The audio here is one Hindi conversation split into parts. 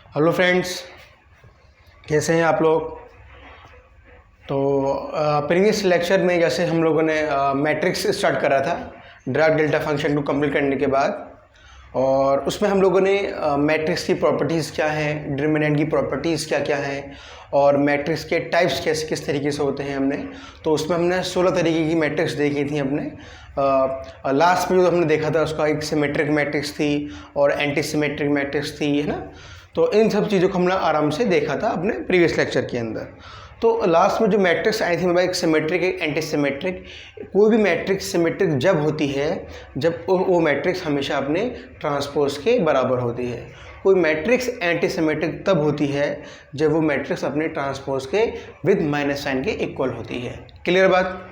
हेलो फ्रेंड्स, कैसे हैं आप लोग। तो प्रीवियस लेक्चर में जैसे हम लोगों ने मैट्रिक्स स्टार्ट करा था डायराक डेल्टा फंक्शन को कंप्लीट करने के बाद, और उसमें हम लोगों ने मैट्रिक्स की प्रॉपर्टीज़ क्या हैं, डिटरमिनेंट की प्रॉपर्टीज़ क्या क्या हैं, और मैट्रिक्स के टाइप्स कैसे किस तरीके से होते हैं हमने। तो उसमें हमने 16 तरीके की मैट्रिक्स देखी थी हमने। लास्ट में जो हमने देखा था उसका एक सिमेट्रिक मैट्रिक्स थी और एंटी सिमेट्रिक मैट्रिक्स थी, है ना। तो इन सब चीज़ों को हमने आराम से देखा था अपने प्रीवियस लेक्चर के अंदर। तो लास्ट में जो मैट्रिक्स आई थी मेरे पास, एक सिमेट्रिक एक एंटी सिमेट्रिक। कोई भी मैट्रिक्स सिमेट्रिक जब होती है जब वो मैट्रिक्स हमेशा अपने ट्रांसपोज के बराबर होती है। कोई मैट्रिक्स एंटी सिमेट्रिक तब होती है जब वो मैट्रिक्स अपने ट्रांसपोज के विद माइनस साइन के इक्वल होती है। क्लियर बात।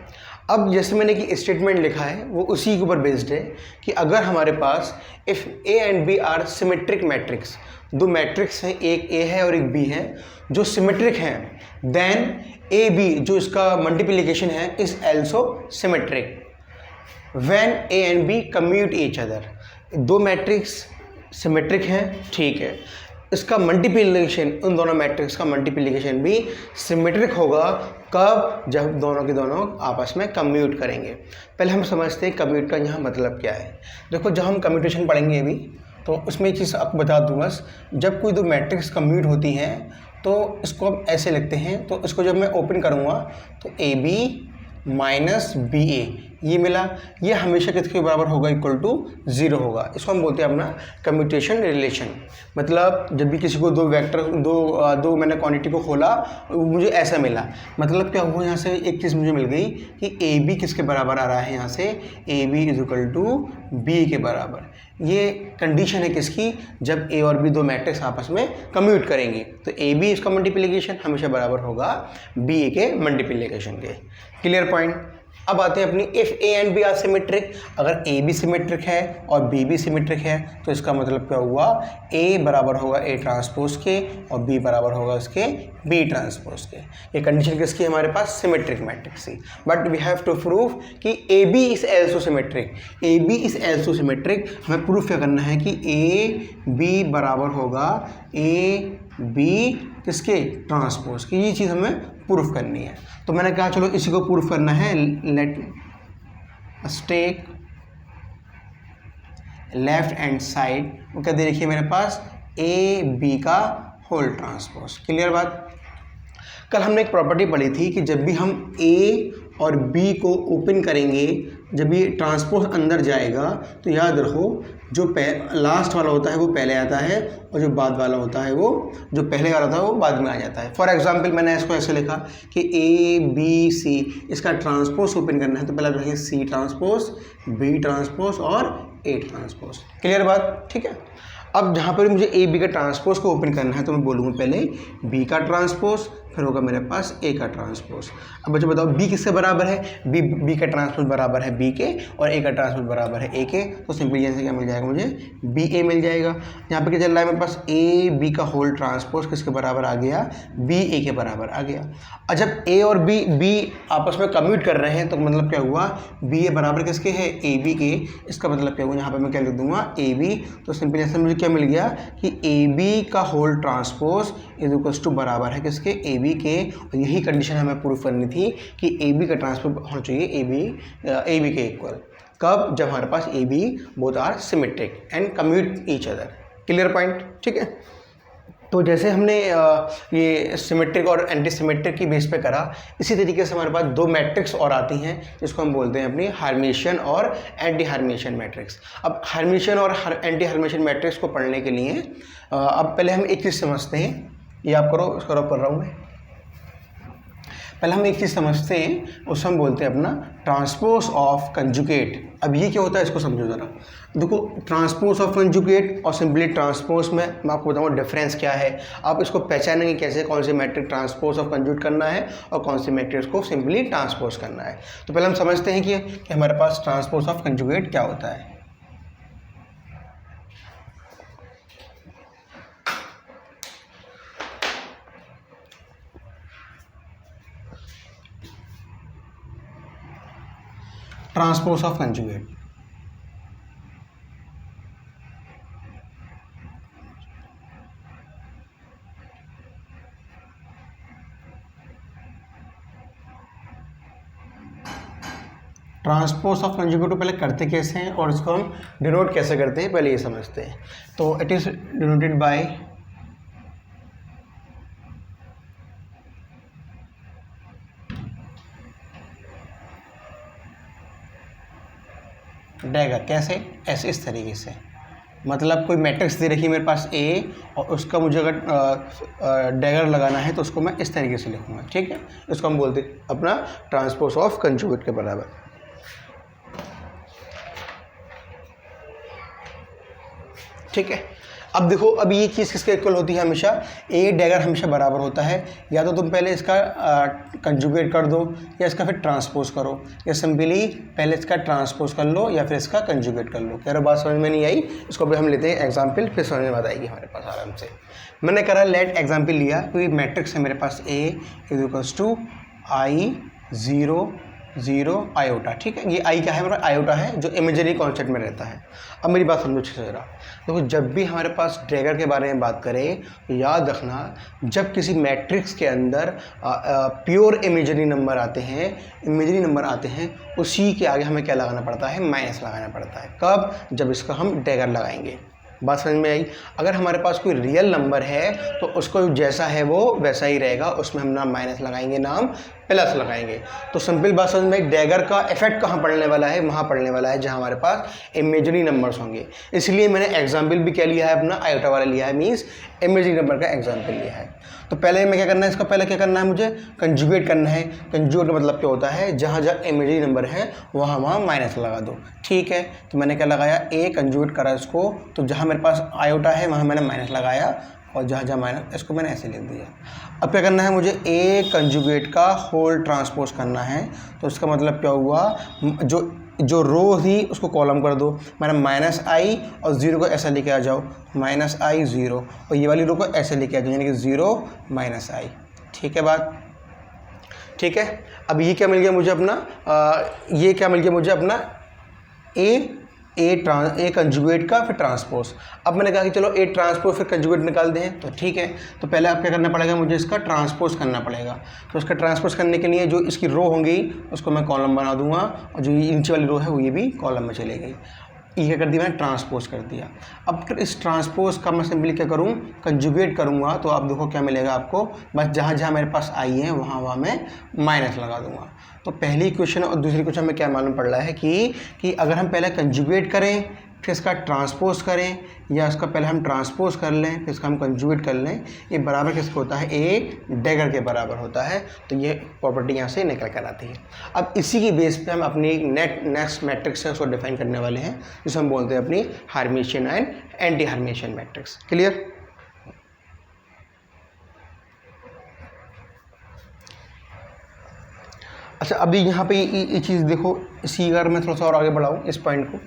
अब जैसे मैंने कि स्टेटमेंट लिखा है वो उसी के ऊपर बेस्ड है कि अगर हमारे पास if A and B are symmetric matrix, दो मैट्रिक्स हैं, एक ए है और एक बी है, जो सिमेट्रिक हैं, देन ए बी जो इसका मल्टीप्लिकेशन है is also symmetric when A and B commute each other. दो मैट्रिक्स सिमेट्रिक हैं, ठीक है, इसका मल्टीप्लिकेशन, उन दोनों मैट्रिक्स का मल्टीप्लिकेशन भी सिमेट्रिक होगा। कब? जब दोनों के दोनों आपस में कम्यूट करेंगे। पहले हम समझते हैं कम्यूट का यहाँ मतलब क्या है। देखो, जब हम कम्यूटेशन पढ़ेंगे अभी तो उसमें एक चीज़ आपको बता दूंगा। जब कोई दो मैट्रिक्स कम्यूट होती हैं तो इसको हम ऐसे लिखते हैं। तो इसको जब मैं ओपन करूँगा तो ए बी माइनस बी ए ये मिला, ये हमेशा किसके बराबर होगा? इक्वल टू 0 होगा। इसको हम बोलते हैं अपना कम्यूटेशन रिलेशन। मतलब जब भी किसी को दो वेक्टर दो मैंने क्वांटिटी को खोला, मुझे ऐसा मिला, मतलब क्या हुआ, यहाँ से एक चीज़ मुझे मिल गई कि ए बी किसके बराबर आ रहा है, यहाँ से A B is equal to B के बराबर। ये कंडीशन है किसकी? जब ए और बी दो मैट्रिक्स आपस में कम्यूट करेंगे तो ए बी इसका मल्टीप्लिकेशन हमेशा बराबर होगा बी ए के मल्टीप्लिकेशन के। Clear point. अब आते हैं अपनी if A and B are symmetric. अगर ए भी सिमेट्रिक है और बी भी सिमेट्रिक है तो इसका मतलब क्या हुआ? ए बराबर होगा ए ट्रांसपोज के और बी बराबर होगा इसके बी ट्रांसपोज के। ये कंडीशन किसकी है हमारे पास? सिमेट्रिक मैट्रिक्स की। But we have to prove कि A B is also symmetric. A B is also symmetric, हमें प्रूफ क्या करना है कि ए बी बराबर होगा ए बी किसके? ट्रांसपोज की। ये चीज़ हमें प्रूफ करनी है। तो मैंने कहा चलो इसी को प्रूफ करना है। Let us take left hand side, वो क्या दे रखी है मेरे पास? ए बी का होल ट्रांसपोज। क्लियर बात। कल हमने एक प्रॉपर्टी पढ़ी थी कि जब भी हम ए और बी को ओपन करेंगे, जब ये ट्रांसपोज अंदर जाएगा तो याद रखो जो लास्ट वाला होता है वो पहले आता है और जो बाद वाला होता है वो, जो पहले वाला था वो बाद में आ जाता है। फॉर एग्जांपल मैंने इसको ऐसे लिखा कि ए बी सी, इसका ट्रांसपोज ओपन करना है तो पहले रखेंगे सी ट्रांसपोज, बी ट्रांसपोज और ए ट्रांसपोज। क्लियर बात, ठीक है। अब जहाँ पर मुझे ए बी का ट्रांसपोज को ओपन करना है तो मैं बोलूँगा पहले बी का ट्रांसपोज, फिर होगा मेरे पास ए का ट्रांसपोज। अब बच्चों बताओ बी किससे बराबर है? बी का ट्रांसपोज बराबर है बी के और ए का ट्रांसपोज बराबर है ए के। तो सिंपली यहाँ से क्या मिल जाएगा मुझे? बी ए मिल जाएगा। यहाँ पे क्या चल रहा है मेरे पास? ए बी का होल ट्रांसपोज किसके बराबर आ गया? बी ए के बराबर आ गया। और जब ए और बी आपस में कम्यूट कर रहे हैं तो मतलब क्या हुआ? बी ए बराबर किसके है? ए बी के। इसका मतलब क्या हुआ? यहाँ पर मैं क्या लिख दूंगा? A B. तो सिंपली ऐसे मुझे क्या मिल गया कि ए बी का whole transpose is equals to बराबर है किसके? ए बी के। और यही कंडीशन हमें प्रूफ करनी थी कि ए बी का ट्रांसपोज होना चाहिए ए बी के इक्वल। कब? जब हमारे पास A B both are symmetric and commute each other. Clear point, ठीक है। तो जैसे हमने ये सिमेट्रिक और एंटी सिमेट्रिक की बेस पे करा, इसी तरीके से हमारे पास दो मैट्रिक्स और आती हैं जिसको हम बोलते हैं अपनी हर्मिशियन और एंटी हर्मिशियन मैट्रिक्स। अब हर्मिशियन और एंटी हर्मिशियन मैट्रिक्स को पढ़ने के लिए अब पहले हम एक चीज़ समझते हैं। ये आप करो, उसको पढ़ रहा हूँ मैं। पहले हम एक चीज़ समझते हैं, उसको हम बोलते हैं अपना ट्रांसपोज ऑफ कंजुगेट। अब ये क्या होता है इसको समझो ज़रा। देखो, ट्रांसपोज ऑफ कंजुगेट और सिंपली ट्रांसपोज में मैं आपको बताऊंगा डिफरेंस क्या है। आप इसको पहचानेंगे कैसे, कौन से मैट्रिक ट्रांसपोज ऑफ कंजुगेट करना है और कौन से मैट्रिक्स को सिंपली ट्रांसपोज करना है। तो पहले हम समझते हैं कि हमारे पास ट्रांसपोज ऑफ कंजुगेट क्या होता है। Transpose of conjugate, transpose of conjugate को पहले करते कैसे हैं और इसको हम डिनोट कैसे करते हैं पहले ये समझते हैं। तो it is denoted by dagger. कैसे? ऐसे इस तरीके से, मतलब कोई मैट्रिक्स दे रखी है मेरे पास ए और उसका मुझे अगर डैगर लगाना है तो उसको मैं इस तरीके से लिखूँगा, ठीक है। इसको हम बोलते हैं अपना ट्रांसपोज ऑफ कंजुगेट के बराबर, ठीक है। अब देखो, अब ये चीज़ किसके इक्वल होती है हमेशा, ए डैगर हमेशा बराबर होता है, या तो तुम पहले इसका कंजुगेट कर दो या इसका फिर ट्रांसपोज करो, या सिंपली पहले इसका ट्रांसपोज कर लो या फिर इसका कंजुगेट कर लो। कह रहा बात समझ में नहीं आई, इसको भी हम लेते हैं एग्जाम्पल, फिर समझ में बात आएगी हमारे पास आराम से। मैंने करा लेट एग्जाम्पल लिया, कोई मैट्रिक्स है मेरे पास A is equals to I 0 0 iota, ठीक है। ये आई क्या है, मेरा आयोटा है जो इमेजिनरी कॉन्सेप्ट में रहता है। अब मेरी बात समझो अच्छे से जरा, देखो जब भी हमारे पास डैगर के बारे में बात करें तो याद रखना, जब किसी मैट्रिक्स के अंदर प्योर इमेजिनरी नंबर आते हैं, उसी के आगे हमें क्या लगाना पड़ता है, माइनस लगाना पड़ता है। कब? जब इसका हम डैगर लगाएंगे। बात समझ में आई? अगर हमारे पास कोई रियल नंबर है तो उसको जैसा है वो वैसा ही रहेगा, उसमें हम ना माइनस लगाएंगे ना प्लस लगाएंगे। तो सिंपल बात समझ में, डैगर का इफेक्ट कहाँ पड़ने वाला है, वहाँ पड़ने वाला है जहाँ हमारे पास इमेजिनरी नंबर्स होंगे। इसलिए मैंने एग्जाम्पल भी क्या लिया है, अपना आयोटा वाला लिया है, मीन्स इमेजिनरी नंबर का एग्जाम्पल लिया है। तो पहले मैं क्या करना है, इसका पहले क्या करना है, मुझे कंजुगेट करना है। कंजुगेट का मतलब क्या होता है, जहाँ जहाँ इमेजिनरी नंबर है वहाँ माइनस लगा दो, ठीक है। तो मैंने क्या लगाया, ए कंजुगेट करा इसको, तो जहाँ मेरे पास आयोटा है वहाँ मैंने माइनस लगाया, और जहाँ जहाँ माइनस, इसको मैंने ऐसे लिख दिया। अब क्या करना है, मुझे ए कंजुगेट का होल ट्रांसपोज करना है। तो इसका मतलब क्या हुआ, जो रो थी उसको कॉलम कर दो, मैंने माइनस आई और 0 को ऐसा लेके आ जाओ, माइनस आई 0, और ये वाली रो को ऐसे लेके आ जाओ, यानी कि 0 माइनस आई, ठीक है बात, ठीक है। अब ये क्या मिल गया मुझे अपना, ए कंजुगेट का फिर ट्रांसपोज। अब मैंने कहा कि चलो ए ट्रांसपोज फिर कंजुगेट निकाल दें, तो ठीक है। तो पहले आप क्या करना पड़ेगा, मुझे इसका ट्रांसपोज करना पड़ेगा। तो इसका ट्रांसपोज करने के लिए जो इसकी रो होंगी उसको मैं कॉलम बना दूंगा, और जो ये नीचे वाली रो है वो ये भी कॉलम में चली गई। ये क्या कर दिया, मैंने ट्रांसपोज कर दिया। अब फिर इस ट्रांसपोज का मैं सिंपली क्या करूँ, कंजुगेट करूँगा। तो आप देखो क्या मिलेगा आपको, बस जहाँ जहाँ मेरे पास आई है वहाँ मैं माइनस लगा दूंगा। तो पहली क्वेश्चन और दूसरी क्वेश्चन में क्या मालूम पड़ रहा है कि अगर हम पहले कंजुगेट करें फिर इसका ट्रांसपोज करें, या इसका पहले हम ट्रांसपोज कर लें फिर इसका हम कंजुगेट कर लें, ये बराबर किसके होता है, ए डैगर के बराबर होता है। तो ये प्रॉपर्टी यहाँ से निकल कर आती है। अब इसी की बेस पे हम अपनी नेक्स्ट मैट्रिक्स है उसको डिफाइन करने वाले हैं, जिसे हम बोलते हैं अपनी हार्मिशियन एंड एंटी हार्मिशियन मैट्रिक्स। क्लियर? अच्छा, अभी यहाँ पे ये चीज़ देखो, इसी अगर मैं थोड़ा सा और आगे बढ़ाऊँ इस पॉइंट को,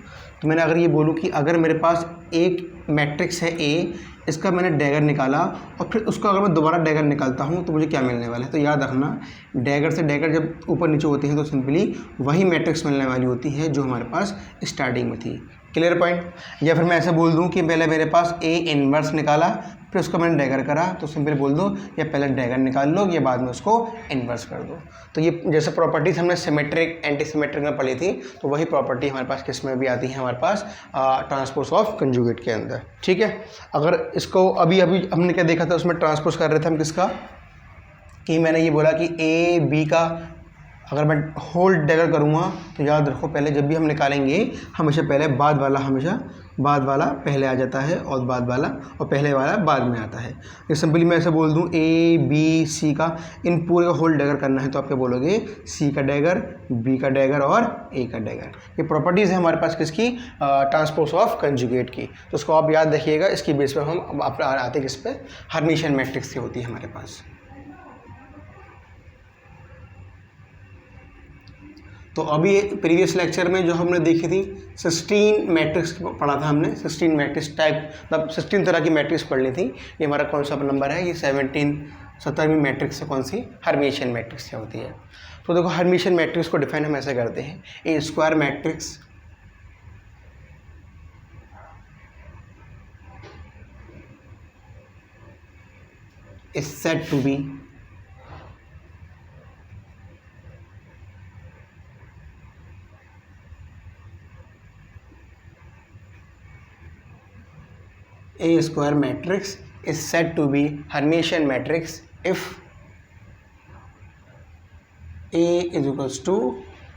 तो मैंने अगर ये बोलूँ कि अगर मेरे पास एक मैट्रिक्स है ए, इसका मैंने डैगर निकाला और फिर उसका अगर मैं दोबारा डैगर निकालता हूँ तो मुझे क्या मिलने वाला है। तो याद रखना, डैगर से डैगर जब ऊपर नीचे होती है तो सिंपली वही मैट्रिक्स मिलने वाली होती है जो हमारे पास स्टार्टिंग में थी। Clear point? या फिर मैं ऐसे बोल दूं कि पहले मेरे पास ए इनवर्स निकाला फिर उसको मैंने डैगर करा, तो सिंपल बोल दो या पहले डैगर निकाल लो या बाद में उसको इनवर्स कर दो। तो ये जैसे प्रॉपर्टीज़ हमने सिमेट्रिक एंटी सिमेट्रिक में पढ़ी थी, तो वही प्रॉपर्टी हमारे पास किस में भी आती है, हमारे पास ट्रांसपोज ऑफ कंजुगेट के अंदर। ठीक है, अगर इसको अभी हमने क्या देखा था, उसमें ट्रांसपोज कर रहे थे हम किसका, कि मैंने ये बोला कि ए बी का अगर मैं होल डैगर करूँगा तो याद रखो पहले जब भी हम निकालेंगे हमेशा पहले बाद वाला पहले आ जाता है और बाद वाला और पहले वाला बाद में आता है। ये सिंपली मैं ऐसे बोल दूँ ए बी सी का इन पूरे का होल डैगर करना है तो आप क्या बोलोगे, सी का डैगर, बी का डैगर और ए का डैगर। ये प्रॉपर्टीज़ है हमारे पास किसकी, ट्रांसपोज ऑफ कंजुगेट की। तो उसको आप याद रखिएगा, इसकी बेस पर हम आते किस पे, हर्मिशियन मैट्रिक्स की होती है हमारे पास। तो अभी प्रीवियस लेक्चर में जो हमने देखी थी 16 मैट्रिक्स पढ़ा था हमने, 16 मैट्रिक्स टाइप, मतलब 16 तरह की मैट्रिक्स पढ़नी थी। ये हमारा कौन सा नंबर है, ये 17वीं मैट्रिक्स से कौन सी, हर्मिशियन मैट्रिक्स क्या होती है। तो देखो हर्मिशियन मैट्रिक्स को डिफाइन हम ऐसे करते हैं, a square matrix is said to be a square matrix is said to be Hermitian matrix if A is equals to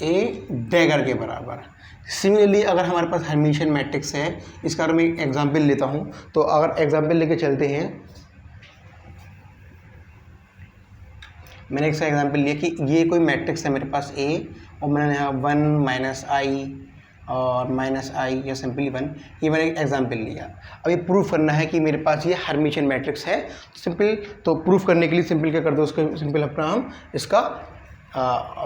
A dagger के बराबर। सिमिलरली अगर हमारे पास हर्मिशियन मैट्रिक्स है, इसका अगर मैं एग्जांपल लेता हूँ, तो अगर एग्जांपल लेके चलते हैं, मैंने एक एग्जांपल लिया कि ये कोई मैट्रिक्स है मेरे पास ए, और मैंने यहाँ 1 माइनस आई और माइनस आई या सिंपली 1, ये मैंने एक एग्जांपल लिया। अब ये प्रूफ करना है कि मेरे पास ये हर्मिशियन मैट्रिक्स है। सिंपल तो प्रूफ करने के लिए सिंपल क्या कर दो, उसको सिंपल अपना हम इसका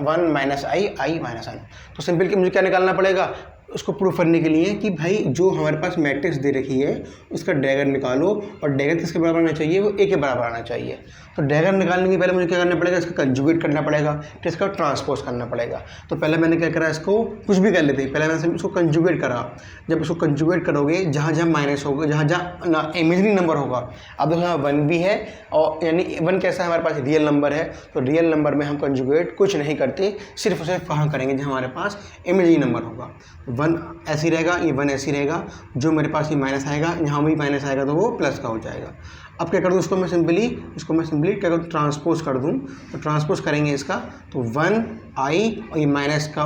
1 माइनस आई माइनस 1, तो सिंपल कि मुझे क्या निकालना पड़ेगा उसको प्रूफ करने के लिए कि भाई जो हमारे पास मैट्रिक्स दे रखी है उसका डैगर निकालो, और डैगर किसके बराबर आना चाहिए, वो ए के बराबर आना चाहिए। तो डैगर निकालने के पहले मुझे क्या करना पड़ेगा, इसका कंजुगेट करना पड़ेगा, फिर इसका ट्रांसपोज करना पड़ेगा। तो पहले मैंने क्या करा, इसको कुछ भी कर लेते हैं, पहले मैंने इसको कंजुगेट करा। जब इसको कंजुगेट करोगे, जहाँ जहाँ माइनस होगा, जहाँ जहाँ ना इमेजरी नंबर होगा, अब देखो यहाँ 1 भी है, और यानी 1 कैसा है हमारे पास रियल नंबर है, तो रियल नंबर में हम कंजुगेट कुछ नहीं करते, सिर्फ और सिर्फ कहाँ करेंगे जहाँ हमारे पास इमेजरी नंबर होगा। 1 ऐसी रहेगा, ये 1 ऐसी रहेगा, जो मेरे पास ये माइनस आएगा, यहाँ भी माइनस आएगा तो वो प्लस का हो जाएगा। अब क्या कर दूँ, इसको मैं सिंपली क्या करूँ, ट्रांसपोज कर दूँ। तो ट्रांसपोज करेंगे इसका, तो 1 आई और ये माइनस का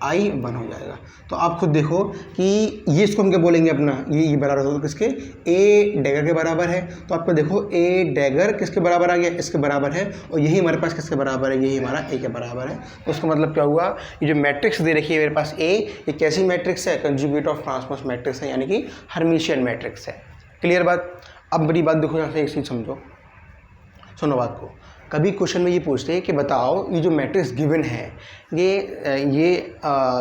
आई 1 हो जाएगा। तो आप खुद देखो कि ये इसको हम क्या बोलेंगे, अपना ये बराबर होगा किसके, ए डैगर के बराबर है। तो आपको देखो ए डैगर किसके बराबर आ गया, इसके बराबर है, और यही हमारे पास किसके बराबर है, यही हमारा ए के बराबर है। तो इसका मतलब क्या हुआ, ये जो मैट्रिक्स दे रखी है मेरे पास ए, ये कैसी मैट्रिक्स है, कंजुगेट ऑफ ट्रांसपोज मैट्रिक्स है, यानी कि हर्मिशियन मैट्रिक्स है। क्लियर बात। अब बड़ी बात देखो, यहाँ से एक चीज़ समझो, सुनो बात को। कभी क्वेश्चन में ये पूछते हैं कि बताओ ये जो मैट्रिक्स गिवन है ये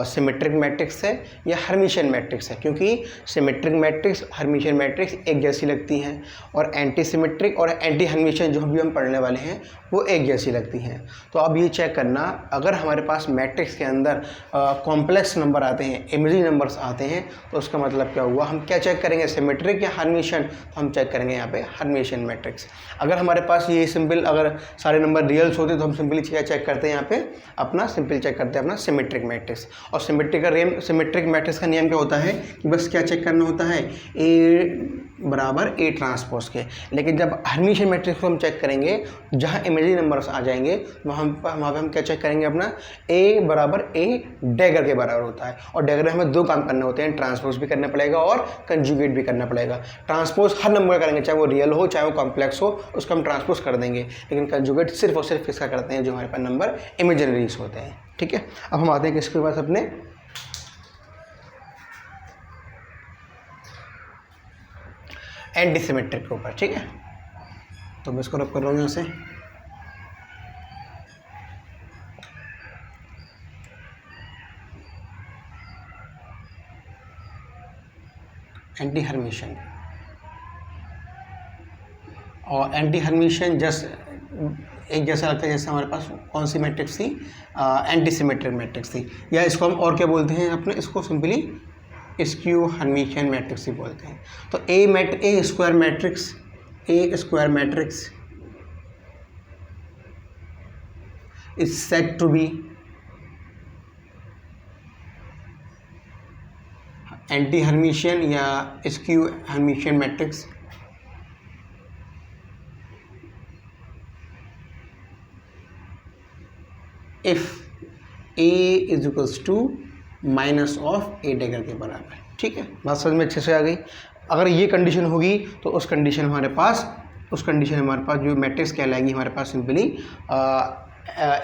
सिमेट्रिक मैट्रिक्स है या हर्मिशियन मैट्रिक्स है, क्योंकि सिमेट्रिक मैट्रिक्स हर्मिशियन मैट्रिक्स एक जैसी लगती हैं, और एंटी सिमेट्रिक और एंटी हर्मिशियन जो भी हम पढ़ने वाले हैं वो एक जैसी लगती हैं। तो अब ये चेक करना, अगर हमारे पास मैट्रिक्स के अंदर कॉम्प्लेक्स नंबर आते हैं, इमेजरी नंबर्स आते हैं, तो उसका मतलब क्या हुआ, हम क्या चेक करेंगे, सिमेट्रिक या हर्मिशियन, तो हम चेक करेंगे यहाँ पे हर्मिशियन मैट्रिक्स। अगर हमारे पास ये सिंपल अगर सारे नंबर रियल्स होते तो हम सिंपली क्या चेक करते हैं, यहाँ पे अपना सिंपल चेक करते हैं अपना सिमेट्रिक मैट्रिक्स। और सिमेट्रिक मैट्रिक्स का नियम क्या होता है कि बस क्या चेक करना होता है, ए बराबर ए ट्रांसपोज के। लेकिन जब हर्मिशियन मैट्रिक्स को हम चेक करेंगे, जहाँ इमेजरी नंबर्स आ जाएंगे, वहाँ पे हम क्या चेक करेंगे, अपना ए बराबर ए डैगर के बराबर होता है। और डैगर में हमें 2 काम करने होते हैं, ट्रांसपोज भी करना पड़ेगा और कंजुगेट भी करना पड़ेगा। ट्रांसपोज हर नंबर का करेंगे, चाहे वो रियल हो चाहे वो कॉम्प्लेक्स हो, उसका हम ट्रांसपोज कर देंगे, लेकिन कंजुगेट सिर्फ और सिर्फ किसका करते हैं, जो हमारे पास नंबर इमेजनरीज होते हैं। ठीक है, अब हम आते हैं किसके पास, अपने एंटी सिमेट्रिक के ऊपर। ठीक है, तो मैं इसको रब कर रहा हूँ यहाँ से। एंटी हर्मिशियन, और एंटी हर्मिशियन जस्ट एक जैसा लगता है जैसे हमारे पास कौन सी मैट्रिक्स थी, एंटी सिमेट्रिक मैट्रिक्स थी, या इसको हम और क्या बोलते हैं, अपने इसको सिंपली स्क्यू हर्मिशियन मैट्रिक्स ही बोलते हैं। तो a square matrix is said to be anti Hermitian या skew Hermitian matrix if A is equals to minus of A dagger के बराबर। ठीक है, बात समझ में अच्छे से आ गई। अगर ये कंडीशन होगी तो उस कंडीशन हमारे पास जो मैट्रिक्स कहलाएगी, हमारे पास सिंपली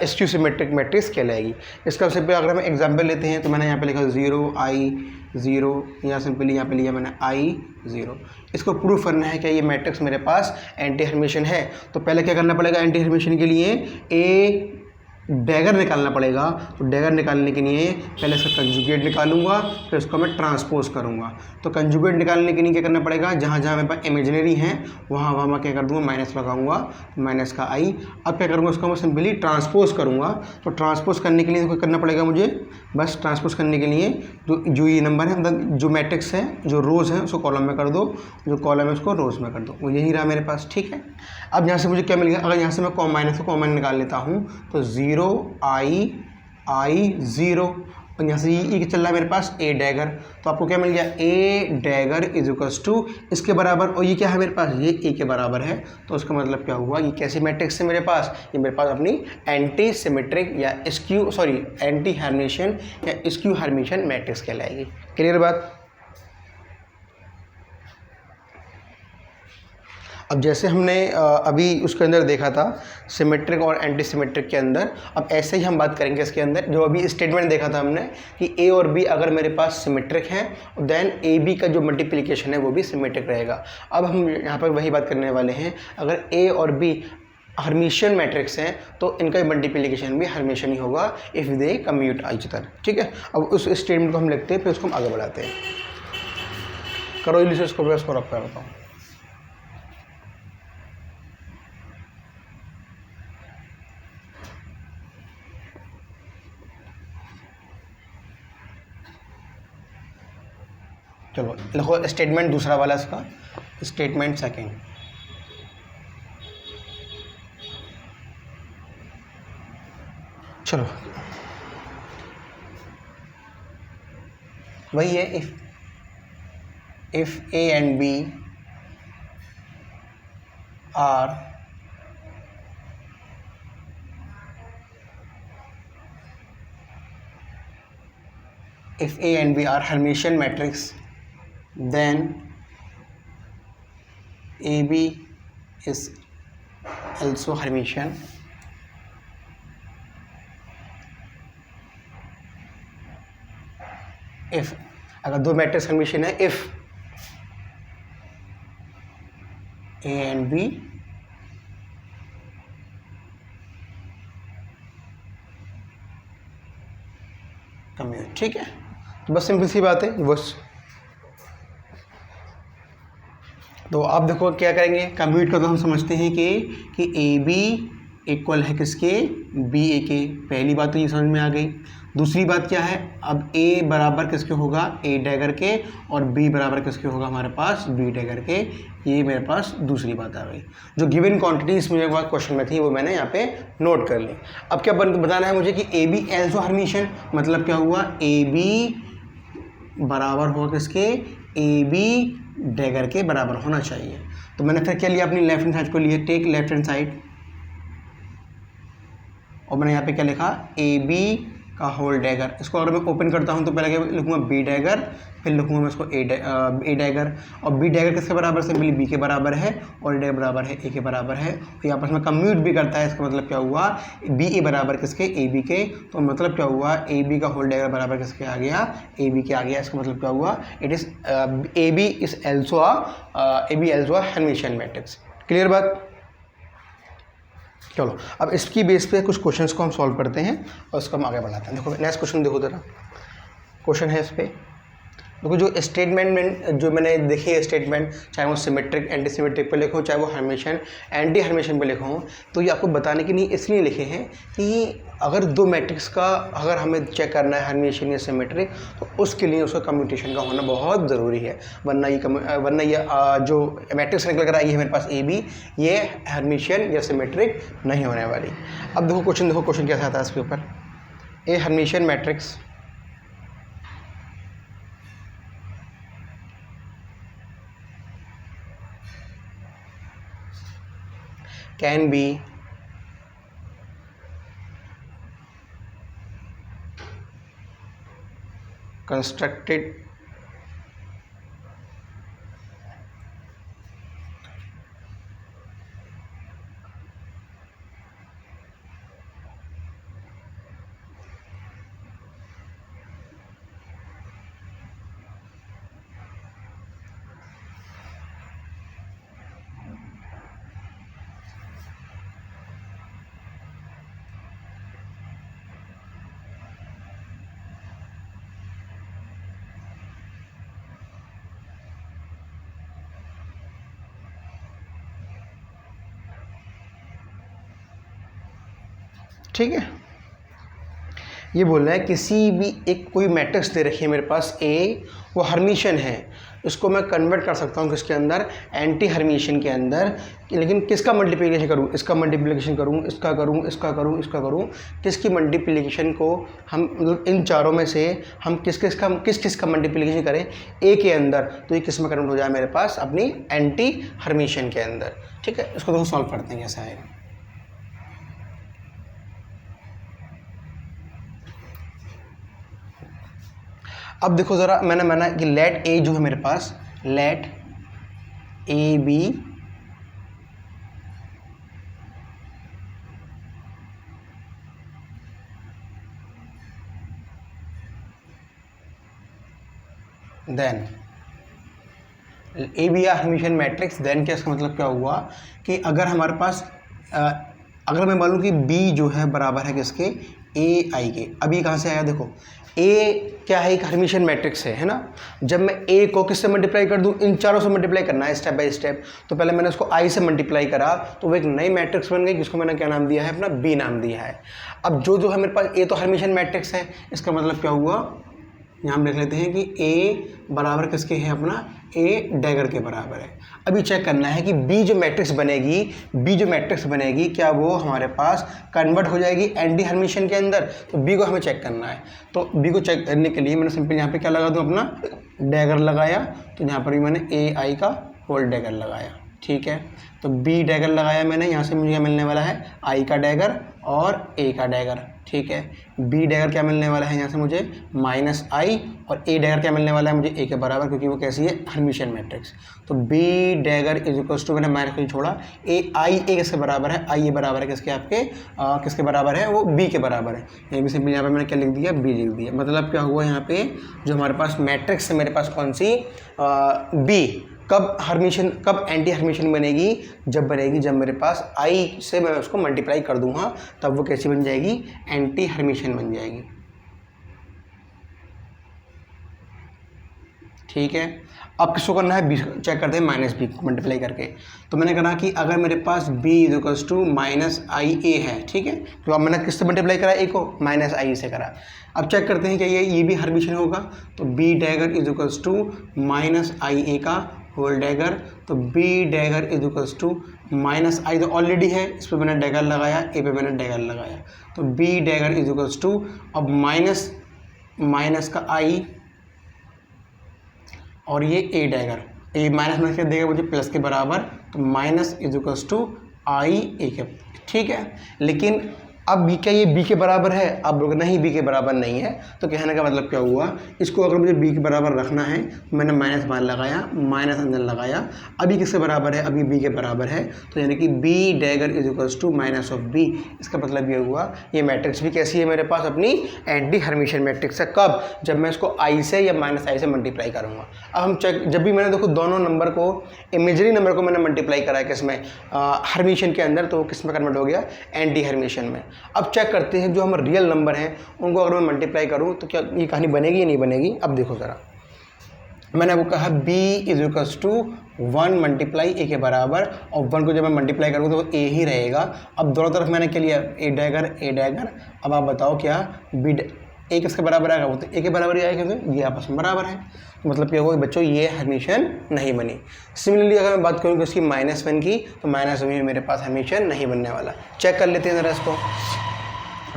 स्क्यू सिमेट्रिक मैट्रिक्स कहलाएगी। इसका सिंपल अगर हम एग्जांपल लेते हैं, तो मैंने यहाँ पे लिखा 0 I 0, या सिंपली यहाँ पे लिया मैंने I 0। इसको प्रूफ करना है कि ये मैट्रिक्स मेरे पास एंटी हर्मिशियन है। तो पहले क्या करना पड़ेगा, एंटी हर्मिशियन के लिए ए डैगर निकालना पड़ेगा। तो डैगर निकालने के लिए पहले इसका कंजुगेट निकालूंगा, फिर उसको मैं ट्रांसपोज करूंगा। तो कंजुगेट निकालने के लिए क्या करना पड़ेगा, जहाँ जहाँ मेरे पास इमेजिनरी हैं वहाँ मैं क्या कर दूँगा, माइनस लगाऊंगा, माइनस का आई। अब क्या करूँगा, उसको मैं सिंपली ट्रांसपोज करूँगा। तो ट्रांसपोज करने के लिए क्या करना पड़ेगा मुझे, बस ट्रांसपोज करने के लिए जो ये नंबर है, मतलब जो मैट्रिक्स है, जो रोज़ है उसको कॉलम में कर दो, जो कॉलम है उसको रोज़ में कर दो। वो यही रहा मेरे पास। ठीक है, अब यहाँ से मुझे क्या मिल गया, अगर यहाँ से मैं माइनस से कॉमन निकाल लेता हूँ, तो 0 I 0 और यहाँ से ये चल रहा है मेरे पास ए डैगर, तो आपको क्या मिल गया, ए डैगर इज इक्वल्स टू इसके बराबर, और ये क्या है मेरे पास, ये ए के बराबर है। तो उसका मतलब क्या हुआ, ये कैसी मैट्रिक्स है मेरे पास, ये मेरे पास अपनी एंटी सिमेट्रिक या एंटी हर्मिशियन या स्क्यू हर्मिशियन मैट्रिक्स कहलाएगी। क्लियर बात। अब जैसे हमने अभी उसके अंदर देखा था सिमेट्रिक और एंटी सिमेट्रिक के अंदर, अब ऐसे ही हम बात करेंगे इसके अंदर। जो अभी स्टेटमेंट देखा था हमने कि ए और बी अगर मेरे पास सिमेट्रिक हैं देन ए बी का जो मल्टीप्लिकेशन है वो भी सिमेट्रिक रहेगा। अब हम यहाँ पर वही बात करने वाले हैं, अगर ए और बी हर्मिशियन मैट्रिक्स हैं तो इनका मल्टीप्लिकेशन भी हर्मिशियन ही होगा if they commute each other. ठीक है, अब उस स्टेटमेंट को हम लिखते हैं, फिर उसको हम आगे बढ़ाते हैं। करो इलिसे इसको रख कर बताओ। चलो लिखो स्टेटमेंट दूसरा वाला इसका, स्टेटमेंट सेकंड। चलो वही है, if A and B are if A and B are Hermitian matrix, then AB is also Hermitian. if अगर दो मैट्रिक्स हर्मिशियन है, if A and B commute. ठीक है, तो बस सिंपल सी बात है बस। तो आप देखो क्या करेंगे, कम्यूट का तो हम समझते हैं कि ए बी इक्वल है किसके, बी ए के। पहली बात तो ये समझ में आ गई। दूसरी बात क्या है, अब ए बराबर किसके होगा, ए डैगर के, और बी बराबर किसके होगा हमारे पास, बी डैगर के। ये मेरे पास दूसरी बात आ गई। जो गिवन क्वांटिटीज मेरे पास क्वेश्चन में थी वो मैंने यहाँ पे नोट कर ली। अब क्या बताना है मुझे कि ए बी एल्सो हर्मिशियन, मतलब क्या हुआ, ए बी बराबर होगा किसके, ए बी डैगर के बराबर होना चाहिए। तो मैंने फिर क्या लिया, अपनी लेफ्ट हैंड साइड को लिया, टेक लेफ्ट हैंड साइड, और मैंने यहाँ पे क्या लिखा, ए बी का होल डैगर। इसको अगर मैं ओपन करता हूँ तो पहले क्या लिखूँगा, बी डैगर, फिर लिखूँगा मैं इसको ए डैगर। और बी डैगर किसके बराबर, सिंपली बी के बराबर है, और ए डैगर बराबर है ए के बराबर है। तो आपस में कम्यूट भी करता है। इसका मतलब क्या हुआ, बी ए बराबर किसके, ए बी के। तो मतलब क्या हुआ, ए बी का होल डैगर बराबर किसके आ गया, ए बी के आ गया। इसका मतलब क्या हुआ, it is A B is also Hermitian matrix. Clear बात। चलो अब इसकी बेस पे कुछ क्वेश्चंस को हम सॉल्व करते हैं और इसको हम आगे बढ़ाते हैं। देखो नेक्स्ट क्वेश्चन देखो जरा, क्वेश्चन है इस पे। देखो जो स्टेटमेंट में जो मैंने देखी है स्टेटमेंट, चाहे वो सिमेट्रिक एंटी सिमेट्रिक पे लिखूँ, चाहे वो हर्मिशियन एंटी हर्मिशियन पे लिखूँ, तो ये आपको बताने के लिए इसलिए लिखे हैं कि अगर दो मैट्रिक्स का अगर हमें चेक करना है हर्मिशियन या सिमेट्रिक, तो उसके लिए उसका कम्यूटेशन का होना बहुत ज़रूरी है। वरना ये जो मैट्रिक्स निकल कर आई है मेरे पास ए बी, ये हर्मिशियन या सिमेट्रिक नहीं होने वाली। अब देखो क्वेश्चन कैसा आता है इसके ऊपर, a Hermitian matrix can be constructed ठीक है। ये बोल रहा है किसी भी एक कोई मैट्रिक्स दे रखी है मेरे पास ए, वो हर्मिशियन है, इसको मैं कन्वर्ट कर सकता हूँ किसके अंदर, एंटी हर्मिशियन के अंदर। लेकिन किसका मल्टीप्लिकेशन करूँ, इसका मल्टीप्लिकेशन करूँ, इसका करूँ, इसका करूँ, इसका करूँ, किसकी मल्टीप्लिकेशन को हम मतलब इन चारों में से हम किस किस का मल्टीप्लिकेशन करें ए के अंदर, तो ये किस में कन्वर्ट हो जाए मेरे पास, अपनी एंटी हर्मिशियन के अंदर। ठीक है, इसको तो सॉल्व करते हैं कैसा है। अब देखो ज़रा, मैंने माना कि लेट ए जो है मेरे पास, let A B then A B are Hermitian matrix. Then क्या, इसका मतलब क्या हुआ कि अगर हमारे पास अगर मैं बोलूँ कि बी जो है बराबर है किसके, ए आई के। अभी कहाँ से आया, देखो ए क्या है, एक हर्मिशियन मैट्रिक्स है ना। जब मैं ए को किससे मल्टीप्लाई कर दूं, इन चारों से मल्टीप्लाई करना है स्टेप बाय स्टेप। तो पहले मैंने उसको आई से मल्टीप्लाई करा तो वो एक नई मैट्रिक्स बन गई, जिसको मैंने क्या नाम दिया है, अपना बी नाम दिया है। अब जो है मेरे पास ए तो हर्मिशियन मैट्रिक्स है, इसका मतलब क्या हुआ, यहाँ हम लिख लेते हैं कि ए बराबर किसके है, अपना ए डैगर के बराबर है। अभी चेक करना है कि बी जो मैट्रिक्स बनेगी क्या वो हमारे पास कन्वर्ट हो जाएगी एंटी हर्मिशियन के अंदर। तो बी को हमें चेक करना है। तो बी को चेक करने के लिए मैंने सिंपल यहाँ पे क्या लगा दूँ, अपना डैगर लगाया। तो यहाँ पर भी मैंने ए आई का होल डैगर लगाया। ठीक है, तो बी डैगर लगाया मैंने, यहाँ से मुझे क्या मिलने वाला है, आई का डैगर और ए का डैगर। ठीक है, बी डैगर क्या मिलने वाला है यहाँ से मुझे, माइनस आई, और ए डैगर क्या मिलने वाला है मुझे, ए के बराबर, क्योंकि वो कैसी है, हर्मिशियन मैट्रिक्स। तो B dagger is equals to, मैंने माइनस को छोड़ा, ए आई ए किसके बराबर है, आई ए बराबर है किसके, आपके किसके बराबर है, वो बी के बराबर है। ये भी सिंपल यहाँ पे मैंने क्या लिख दिया, बी लिख दिया। मतलब क्या हुआ यहाँ पे, जो हमारे पास मैट्रिक्स है मेरे पास कौन सी, बी, कब एंटी हर्मिशियन बनेगी, जब मेरे पास आई से मैं उसको मल्टीप्लाई कर दूंगा, तब वो कैसी बन जाएगी, एंटी हर्मिशियन बन जाएगी। ठीक है, अब किसको करना है, बी चेक करते हैं, माइनस बी को मल्टीप्लाई करके। तो मैंने कहा कि अगर मेरे पास b is equals to minus I A है, ठीक है, तो अब मैंने किससे मल्टीप्लाई करा, ए को माइनस आई से करा। अब चेक करते हैं कि ये भी हर्मिशियन होगा। तो b dagger is equals to minus I A का होल डैगर। तो b dagger is equals to minus I तो ऑलरेडी है, इस पर मैंने डैगर लगाया, ए पे मैंने डैगर लगाया। तो b dagger is equals to, अब माइनस का आई और ये ए डैगर, ए माइनस क्या देगा मुझे, प्लस के बराबर। तो माइनस इज इक्वल्स टू आई ए के। ठीक है, लेकिन अब बी क्या ये बी के बराबर है, अब नहीं बी के बराबर नहीं है। तो कहने का मतलब क्या हुआ, इसको अगर मुझे बी के बराबर रखना है तो मैंने माइनस बाहर लगाया, माइनस अंदर लगाया। अभी किसके बराबर है, अभी बी के बराबर है। तो यानी कि B dagger is equals to minus of B. इसका मतलब ये हुआ ये मैट्रिक्स भी कैसी है मेरे पास, अपनी एंटी हर्मिशियन मैट्रिक्स है। कब, जब मैं इसको आई से या माइनस आई से मल्टीप्लाई करूँगा। अब हम चेक, जब भी मैंने देखो दोनों नंबर को, इमेजरी नंबर को मैंने मल्टीप्लाई करा है किसमें, हर्मिशियन के अंदर, तो किस में कन्वर्ट हो गया, एंटी हर्मिशियन में। अब चेक करते हैं जो हम रियल नंबर हैं उनको अगर मैं मल्टीप्लाई करूं तो क्या ये कहानी बनेगी या नहीं बनेगी। अब देखो ज़रा, मैंने वो कहा b is equals to 1 multiply A के बराबर, और 1 को जब मैं मल्टीप्लाई करूँ तो ए ही रहेगा। अब दोनों तरफ मैंने क्या लिया, ए डैगर। अब आप बताओ क्या बी ए किसके बराबर आएगा, वो तो ए के बराबर ही आएगा क्योंकि ये आपस में बराबर है। तो मतलब क्या हुआ बच्चों, ये हर्मिशियन नहीं बनी। सिमिलरली अगर मैं बात करूँ कि उसकी -1 की, तो -1 में मेरे पास हर्मिशियन नहीं बनने वाला। चेक कर लेते हैं ज़रा इसको,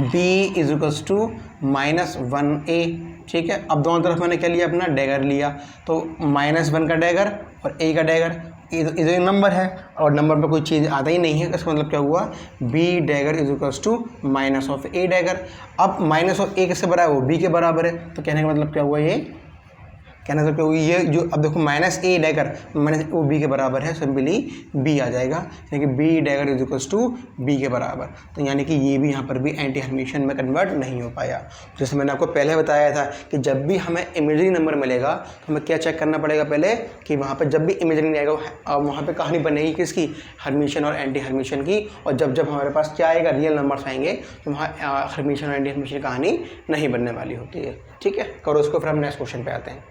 b is equals to -1a। ठीक है, अब दोनों तरफ मैंने क्या लिया, अपना डैगर लिया। तो -1 का डैगर और a का डैगर, इधर नंबर है और नंबर में कोई चीज़ आता ही नहीं है। इसका मतलब क्या हुआ, b dagger is equals to minus of a dagger. अब माइनस ऑफ a किससे बराबर है, वो b के बराबर है। तो कहने का मतलब क्या हुआ, ये कहना सकते हो ये जो, अब देखो माइनस ए डैगर माइनस वो बी के बराबर है, सिंपली बी आ जाएगा, यानी कि B dagger is equals to B के बराबर। तो यानी कि ये भी यहाँ पर भी एंटी हर्मिशियन में कन्वर्ट नहीं हो पाया। जैसे मैंने आपको पहले बताया था कि जब भी हमें इमेजरी नंबर मिलेगा तो हमें क्या चेक करना पड़ेगा पहले, कि वहाँ पर जब भी इमेजरी नहीं आएगा वहाँ पर कहानी बनेगी किसकी, हर्मिशियन और एंटी हर्मिशियन की। और जब जब हमारे पास क्या आएगा, रियल नंबर्स आएंगे, तो वहाँ हर्मिशियन और एंटी हर्मिशियन की कहानी नहीं बनने वाली होती है। ठीक है, करो इसको, फिर हम नेक्स्ट क्वेश्चन पे आते हैं।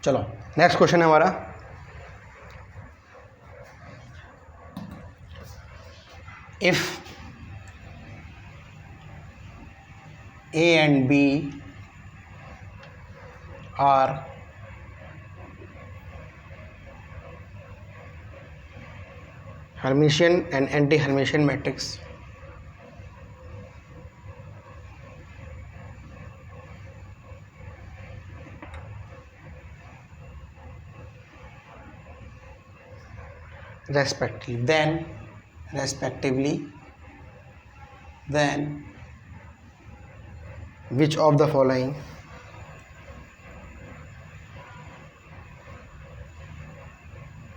चलो नेक्स्ट क्वेश्चन है हमारा, if A and B are Hermitian and anti-Hermitian matrix, respectively, then which of the following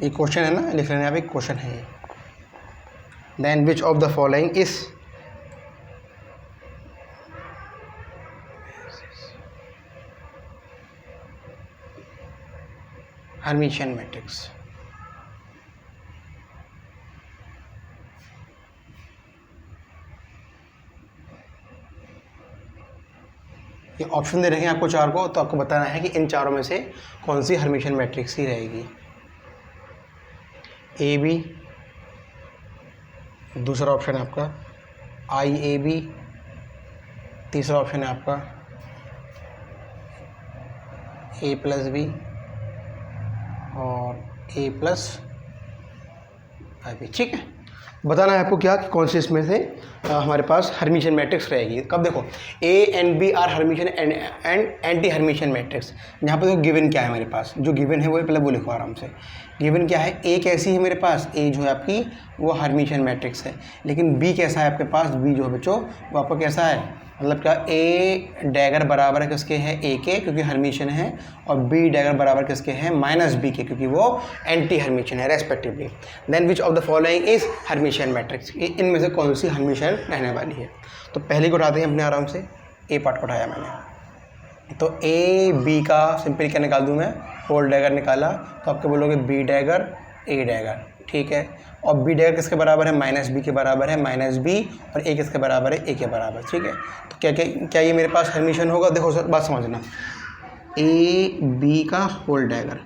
ये क्वेश्चन है ना, लिख लेना यहाँ पे क्वेश्चन है ये, then which of the following is Hermitian matrix. ये ऑप्शन दे रखे हैं आपको चार को, तो आपको बताना है कि इन चारों में से कौन सी हर्मिशियन मैट्रिक्स ही रहेगी। ए बी, दूसरा ऑप्शन है आपका आई ए बी, तीसरा ऑप्शन है आपका ए प्लस बी और ए प्लस आई बी। ठीक है, बताना है आपको क्या कि कौन सी इसमें से हमारे पास हर्मिशियन मैट्रिक्स रहेगी। कब देखो A and B are Hermitian and anti Hermitian matrix. यहाँ पे देखो गिवन क्या है हमारे पास, जो गिवन है वो पहले वो लिखो आराम से। गिवन क्या है, ए कैसी है मेरे पास, ए जो है आपकी वो हर्मिशियन मैट्रिक्स है, लेकिन बी कैसा है आपके पास, बी जो है बच्चों वो आपका कैसा है, मतलब क्या ए डैगर बराबर है किसके है, ए के, क्योंकि हर्मिशियन है, और बी डैगर बराबर किसके हैं, माइनस बी के, क्योंकि वो एंटी हर्मिशियन है respectively. Then which of the following is Hermitian matrix, इनमें से कौन सी हर्मिशियन रहने वाली है। तो पहले को उठाते हैं अपने आराम से, ए पार्ट को उठाया मैंने, तो ए बी का सिंपल क्या निकाल दूँ मैं, होल डैगर निकाला, तो आपके बोलोगे बी डैगर ए डैगर। ठीक है, और बी डैगर किसके बराबर है, माइनस बी के बराबर है, माइनस बी, और ए किसके बराबर है, ए के बराबर। ठीक है, तो क्या क्या क्या ये मेरे पास हर्मिशियन होगा, देखो सर बात समझना, ए बी का होल डैगर।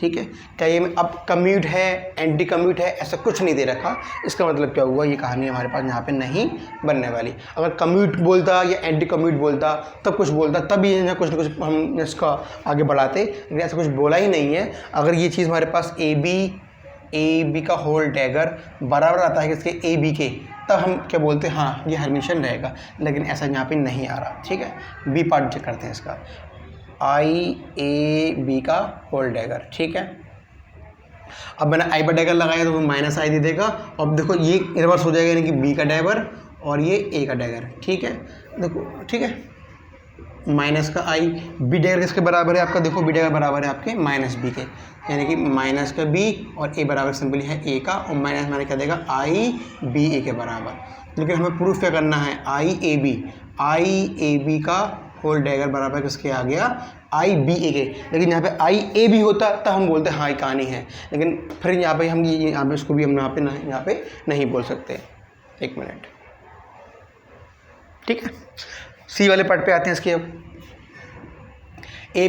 ठीक है, क्या ये अब कम्यूट है, एंटी कम्यूट है, ऐसा कुछ नहीं दे रखा, इसका मतलब क्या हुआ, ये कहानी हमारे पास यहाँ पे नहीं बनने वाली। अगर कम्यूट बोलता या एंटी कम्यूट बोलता तब कुछ बोलता, तब ये ना कुछ हम इसका आगे बढ़ाते, लेकिन ऐसा कुछ बोला ही नहीं है। अगर ये चीज़ हमारे पास ए बी का होल डैगर बराबर आता है किसके, ए बी के, तब हम क्या बोलते हैं, हाँ ये हर्मिशियन रहेगा, लेकिन ऐसा यहाँ पे नहीं आ रहा। ठीक है, बी पार्ट चेक करते हैं इसका, आई ए बी का होल डैगर। ठीक है, अब मैंने आई पर डैगर लगाया तो वो माइनस आई दे देगा, अब देखो ये रिवर्स हो जाएगा, यानी कि बी का डैगर और ये ए का डैगर। ठीक है, देखो ठीक है, माइनस का आई, बी डैगर किसके बराबर है आपका, देखो बी डैगर बराबर है आपके माइनस बी के, यानी कि माइनस का बी और ए बराबर सिंपली है ए का, और माइनस मैंने क्या देगा, आई बी ए के बराबर। लेकिन हमें प्रूफ क्या करना है, आई ए बी का होल डैगर बराबर किसके आ गया, आई बी ए के। लेकिन यहाँ पे आई ए बी होता तब हम बोलते हाँ ये कहानी है, लेकिन फिर यहाँ पे हम यहाँ पे इसको भी हम यहाँ पे नहीं बोल सकते। एक मिनट, ठीक है, सी वाले पार्ट पे आते हैं इसके। अब ए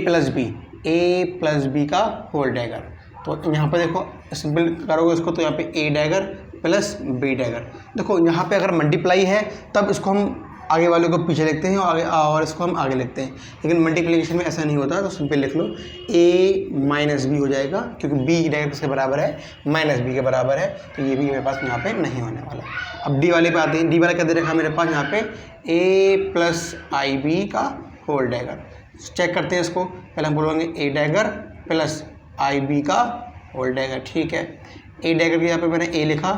प्लस बी का होल डैगर, तो यहाँ पे देखो सिंपल करोगे इसको, तो यहाँ पे ए डैगर प्लस बी डैगर। देखो यहाँ पे अगर मल्टीप्लाई है तब इसको हम आगे वाले को पीछे लिखते हैं और इसको हम आगे लिखते हैं, लेकिन मल्टीप्लिकेशन में ऐसा नहीं होता, तो सिंपल लिख लो ए माइनस बी हो जाएगा, क्योंकि बी डैगर किसके बराबर है, माइनस बी के बराबर है, तो ये भी मेरे पास यहाँ पे नहीं होने वाला। अब डी वाले पे आते हैं, डी वाला क्या दे रखा मेरे पास यहाँ पे, ए प्लस आई बी का होल डैगर। चेक करते हैं इसको, पहले हम बोलेंगे ए डैगर प्लस आई बी का होल डैगर। ठीक है, ए डैगर के यहाँ पे मैंने ए लिखा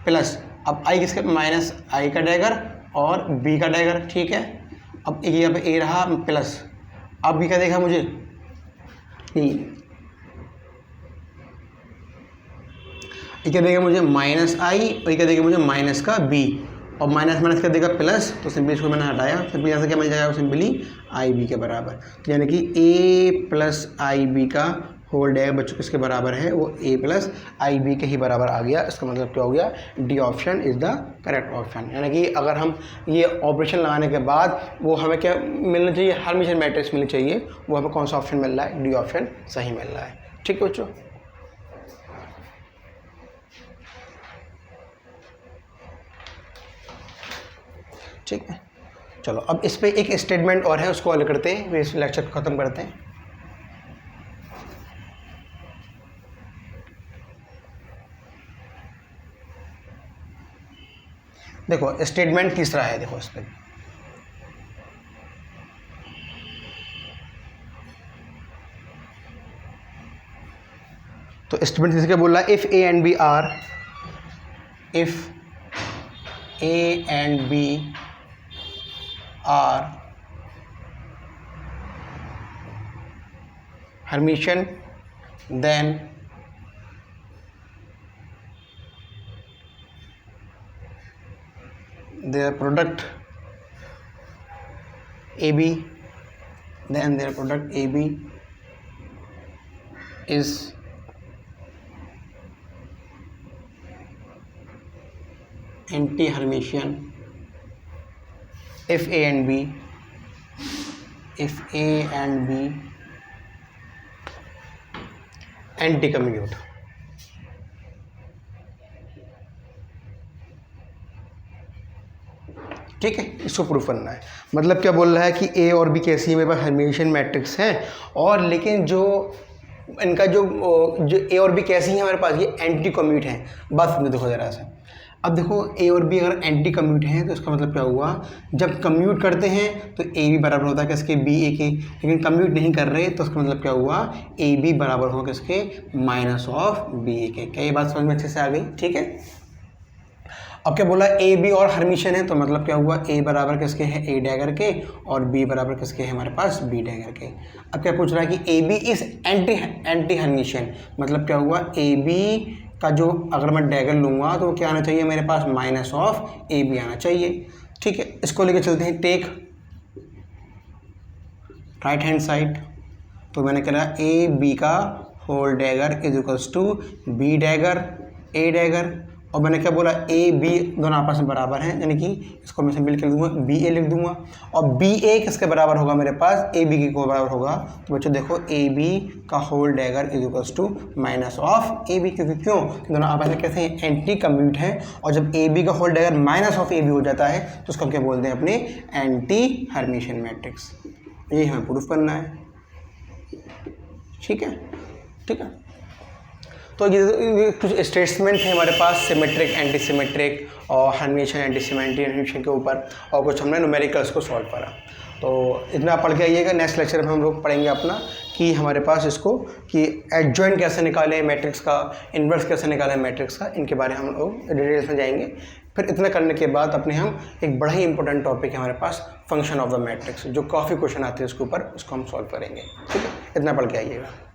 प्लस, अब आई किसके, माइनस आई का डैगर और बी का डैगर। ठीक है, अब एक यहाँ पे ए रहा प्लस, अब भी क्या देखा मुझे, ये क्या देगा मुझे, माइनस आई, और ये क्या देगा मुझे, माइनस का बी, और माइनस माइनस क्या देगा प्लस, तो सिंपली इसको मैंने हटाया, सिंपली यहाँ से क्या मिल जाएगा, सिंपली आई बी के बराबर। तो यानी कि ए प्लस आई बी का होल डैगर बच्चों किसके बराबर है, वो ए प्लस आई बी के ही बराबर आ गया। इसका मतलब क्या हो गया, D option is the correct option. यानी कि अगर हम ये ऑपरेशन लगाने के बाद वो हमें क्या मिलना चाहिए, हर्मिशियन मैट्रिक्स मिलनी चाहिए, वो हमें कौन सा ऑप्शन मिल रहा है, डी ऑप्शन सही मिल रहा है। ठीक है बच्चों, ठीक है। चलो अब इस पे एक स्टेटमेंट और है, उसको हल करते हैं, फिर इस लेक्चर को ख़त्म करते हैं। देखो स्टेटमेंट तीसरा है, देखो इस पे तो स्टेटमेंट तीसरा क्या बोल रहा है, if A and B are, if A and B are Hermitian, then their product AB, then their product AB is anti-Hermitian if A and B, if A and B anti-commute। ठीक है, इसको प्रूफ करना है। मतलब क्या बोल रहा है कि ए और बी कैसी है, मेरे पास हर्मिशियन मैट्रिक्स हैं, और लेकिन जो इनका जो ए और बी कैसी है हमारे पास, ये एंटी कम्यूट हैं। बस देखो ज़रा सा, अब देखो ए और बी अगर एंटी कम्यूट हैं तो इसका मतलब क्या हुआ, जब कम्यूट करते हैं तो ए बी बराबर होता है किसके, बी ए के, लेकिन कम्यूट नहीं कर रहे तो इसका मतलब क्या हुआ, ए बी बराबर होगा किसके, माइनस ऑफ बी ए के। क्या ये बात समझ में अच्छे से आ गई? ठीक है। अब क्या बोला, ए बी और हर्मिशियन है, तो मतलब क्या हुआ, ए बराबर किसके है, ए डैगर के, और बी बराबर किसके है हमारे पास, बी डैगर के। अब क्या पूछ रहा है कि A B is anti Hermitian, मतलब क्या हुआ, ए बी का जो अगर मैं डैगर लूँगा तो क्या आना चाहिए मेरे पास, माइनस ऑफ ए बी आना चाहिए। ठीक है, इसको लेके चलते हैं, टेक राइट हैंड साइड, तो मैंने कहा ए बी का whole dagger is equals to B dagger A dagger, और मैंने क्या बोला, ए बी दोनों आपस में बराबर हैं, यानी कि इसको मैं सिंपल लिख दूंगा, बी ए लिख दूंगा, और बी ए किसके बराबर होगा मेरे पास, ए बी के बराबर होगा। तो बच्चों देखो ए बी का whole dagger is equals to minus of A B, क्योंकि क्यों, दोनों आपस में कैसे हैं, एंटी कम्यूट हैं, और जब ए बी का whole dagger minus of A B हो जाता है तो उसको क्या बोलते हैं अपने, एंटी हर्मिशियन मैट्रिक्स। ये हमें प्रूफ करना है। ठीक है, ठीक है। तो ये कुछ स्टेटमेंट है हमारे पास, सिमेट्रिक, एंटी सिमेट्रिक और हर्मिशियन, एंटी हर्मिशियन के ऊपर, और कुछ हमने न्यूमेरिकल्स को सॉल्व करा। तो इतना पढ़ के आइएगा, नेक्स्ट लेक्चर में हम लोग पढ़ेंगे अपना कि हमारे पास इसको कि एडजॉइंट कैसे निकालें मैट्रिक्स का, इन्वर्स कैसे निकालें मैट्रिक्स का, इनके बारे में हम लोग डिटेल्स में जाएंगे। फिर इतना करने के बाद अपने हम एक बड़ा ही इंपॉर्टेंट टॉपिक है हमारे पास, फंक्शन ऑफ द मैट्रिक्स, जो काफ़ी क्वेश्चन आते हैं उसके ऊपर, उसको हम सॉल्व करेंगे। ठीक है, इतना पढ़ के आइएगा।